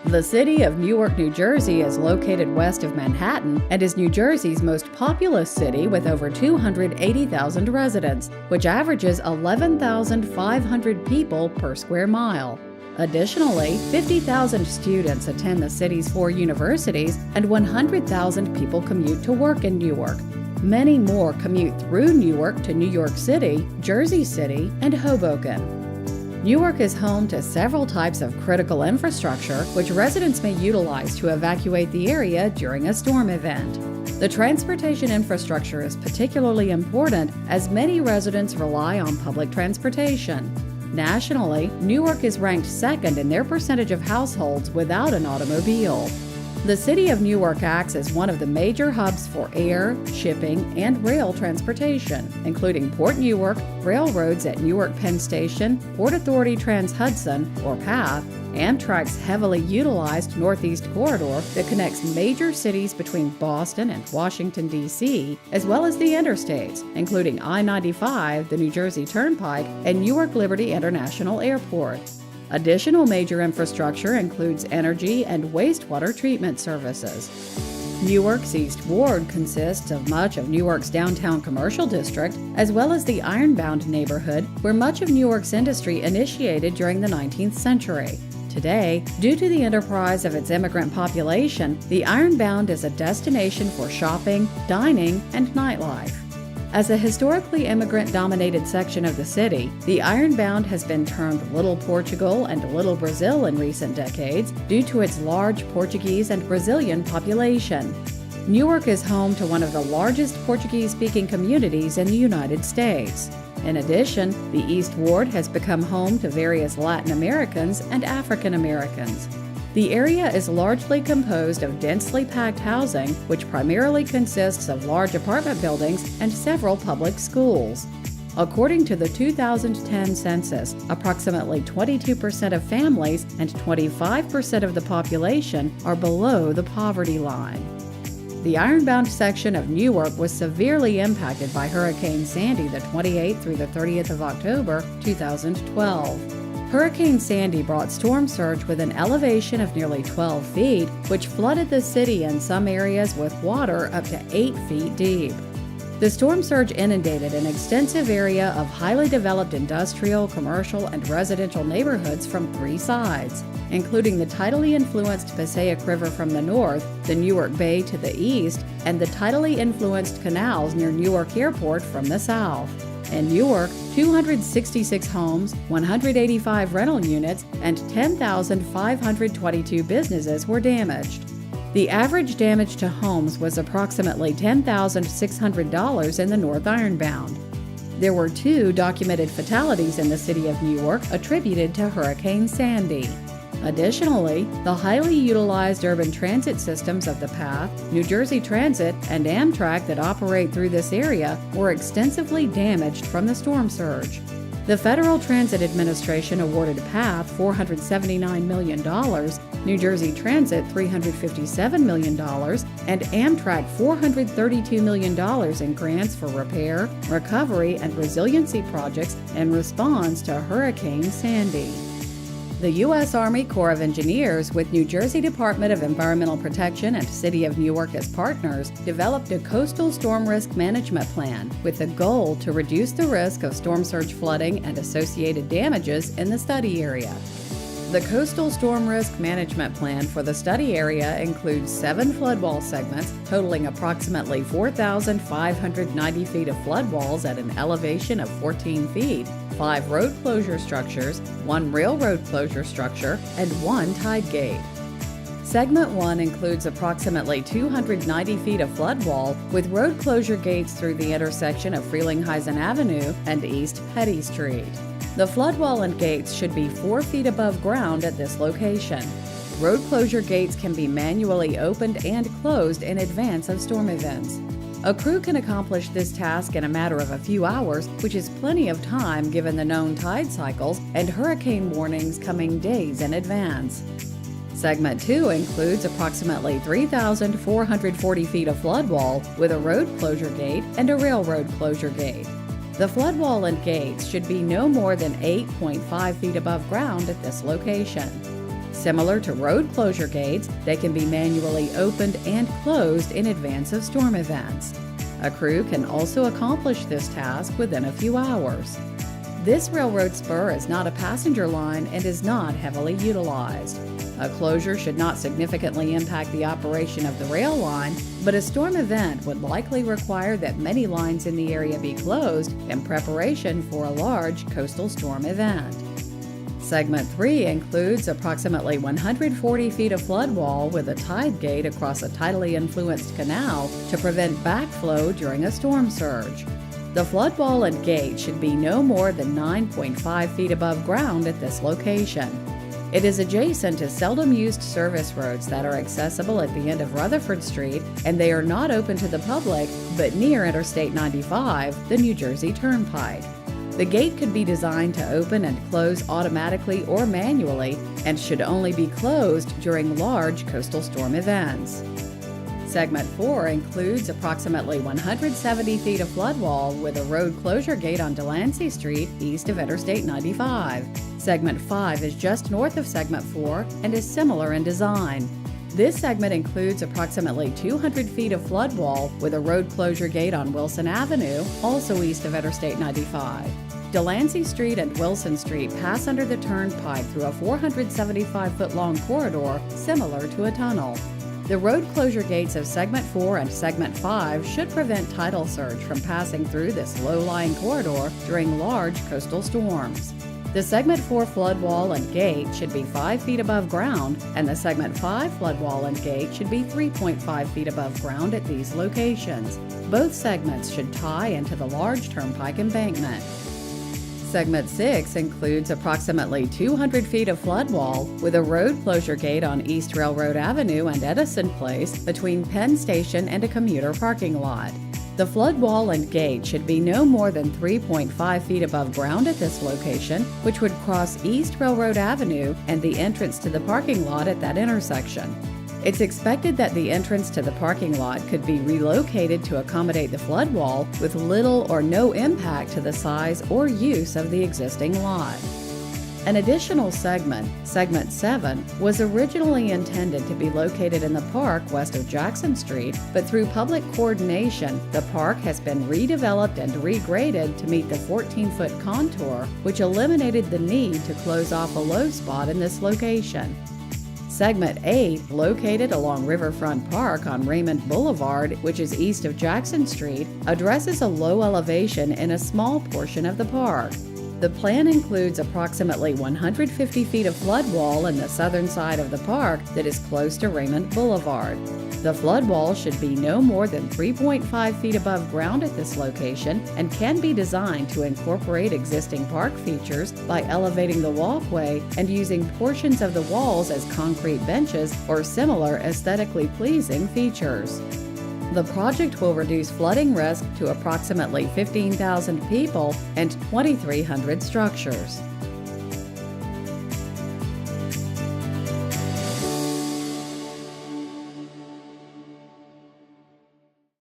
The city of Newark, New Jersey is located west of Manhattan and is New Jersey's most populous city with over 280,000 residents, which averages 11,500 people per square mile. Additionally, 50,000 students attend the city's 4 universities and 100,000 people commute to work in Newark. Many more commute through Newark to New York City, Jersey City, and Hoboken. Newark is home to several types of critical infrastructure which residents may utilize to evacuate the area during a storm event. The transportation infrastructure is particularly important as many residents rely on public transportation. Nationally, Newark is ranked second in their percentage of households without an automobile. The city of Newark acts as one of the major hubs for air, shipping, and rail transportation, including Port Newark, railroads at Newark Penn Station, Port Authority Trans-Hudson, or PATH, Amtrak's heavily utilized Northeast Corridor that connects major cities between Boston and Washington, D.C., as well as the interstates, including I-95, the New Jersey Turnpike, and Newark Liberty International Airport. Additional major infrastructure includes energy and wastewater treatment services. Newark's East Ward consists of much of Newark's downtown commercial district, as well as the Ironbound neighborhood, where much of Newark's industry initiated during the 19th century. Today, due to the enterprise of its immigrant population, the Ironbound is a destination for shopping, dining, and nightlife. As a historically immigrant-dominated section of the city, the Ironbound has been termed Little Portugal and Little Brazil in recent decades due to its large Portuguese and Brazilian population. Newark is home to one of the largest Portuguese-speaking communities in the United States. In addition, the East Ward has become home to various Latin Americans and African Americans. The area is largely composed of densely packed housing, which primarily consists of large apartment buildings and several public schools. According to the 2010 census, approximately 22% of families and 25% of the population are below the poverty line. The Ironbound section of Newark was severely impacted by Hurricane Sandy the 28th through the 30th of October, 2012. Hurricane Sandy brought storm surge with an elevation of nearly 12 feet, which flooded the city in some areas with water up to 8 feet deep. The storm surge inundated an extensive area of highly developed industrial, commercial, and residential neighborhoods from 3 sides, including the tidally influenced Passaic River from the north, the Newark Bay to the east, and the tidally influenced canals near Newark Airport from the south. In Newark, 266 homes, 185 rental units, and 10,522 businesses were damaged. The average damage to homes was approximately $10,600 in the North Ironbound. There were 2 documented fatalities in the city of Newark attributed to Hurricane Sandy. Additionally, the highly utilized urban transit systems of the PATH, New Jersey Transit, and Amtrak that operate through this area were extensively damaged from the storm surge. The Federal Transit Administration awarded PATH $479 million, New Jersey Transit $357 million, and Amtrak $432 million in grants for repair, recovery, and resiliency projects in response to Hurricane Sandy. The U.S. Army Corps of Engineers, with New Jersey Department of Environmental Protection and City of Newark as partners, developed a coastal storm risk management plan with the goal to reduce the risk of storm surge flooding and associated damages in the study area. The Coastal Storm Risk Management Plan for the study area includes 7 floodwall segments totaling approximately 4,590 feet of floodwalls at an elevation of 14 feet, 5 road closure structures, 1 railroad closure structure, and 1 tide gate. Segment 1 includes approximately 290 feet of floodwall with road closure gates through the intersection of Frelinghuysen Avenue and East Petty Street. The floodwall and gates should be 4 feet above ground at this location. Road closure gates can be manually opened and closed in advance of storm events. A crew can accomplish this task in a matter of a few hours, which is plenty of time given the known tide cycles and hurricane warnings coming days in advance. Segment 2 includes approximately 3,440 feet of floodwall with a road closure gate and a railroad closure gate. The floodwall and gates should be no more than 8.5 feet above ground at this location. Similar to road closure gates, they can be manually opened and closed in advance of storm events. A crew can also accomplish this task within a few hours. This railroad spur is not a passenger line and is not heavily utilized. A closure should not significantly impact the operation of the rail line, but a storm event would likely require that many lines in the area be closed in preparation for a large coastal storm event. Segment 3 includes approximately 140 feet of flood wall with a tide gate across a tidally influenced canal to prevent backflow during a storm surge. The flood wall and gate should be no more than 9.5 feet above ground at this location. It is adjacent to seldom used service roads that are accessible at the end of Rutherford Street, and they are not open to the public but near Interstate 95, the New Jersey Turnpike. The gate could be designed to open and close automatically or manually and should only be closed during large coastal storm events. Segment 4 includes approximately 170 feet of flood wall with a road closure gate on Delancey Street east of Interstate 95. Segment 5 is just north of Segment 4 and is similar in design. This segment includes approximately 200 feet of flood wall with a road closure gate on Wilson Avenue, also east of Interstate 95. Delancey Street and Wilson Street pass under the turnpike through a 475-foot-long corridor similar to a tunnel. The road closure gates of Segment 4 and Segment 5 should prevent tidal surge from passing through this low-lying corridor during large coastal storms. The Segment 4 flood wall and gate should be 5 feet above ground, and the Segment 5 flood wall and gate should be 3.5 feet above ground at these locations. Both segments should tie into the large turnpike embankment. Segment 6 includes approximately 200 feet of flood wall with a road closure gate on East Railroad Avenue and Edison Place between Penn Station and a commuter parking lot. The flood wall and gate should be no more than 3.5 feet above ground at this location, which would cross East Railroad Avenue and the entrance to the parking lot at that intersection. It's expected that the entrance to the parking lot could be relocated to accommodate the flood wall with little or no impact to the size or use of the existing lot. An additional segment, Segment 7, was originally intended to be located in the park west of Jackson Street, but through public coordination, the park has been redeveloped and regraded to meet the 14-foot contour, which eliminated the need to close off a low spot in this location. Segment 8, located along Riverfront Park on Raymond Boulevard, which is east of Jackson Street, addresses a low elevation in a small portion of the park. The plan includes approximately 150 feet of flood wall in the southern side of the park that is close to Raymond Boulevard. The flood wall should be no more than 3.5 feet above ground at this location and can be designed to incorporate existing park features by elevating the walkway and using portions of the walls as concrete benches or similar aesthetically pleasing features. The project will reduce flooding risk to approximately 15,000 people and 2,300 structures.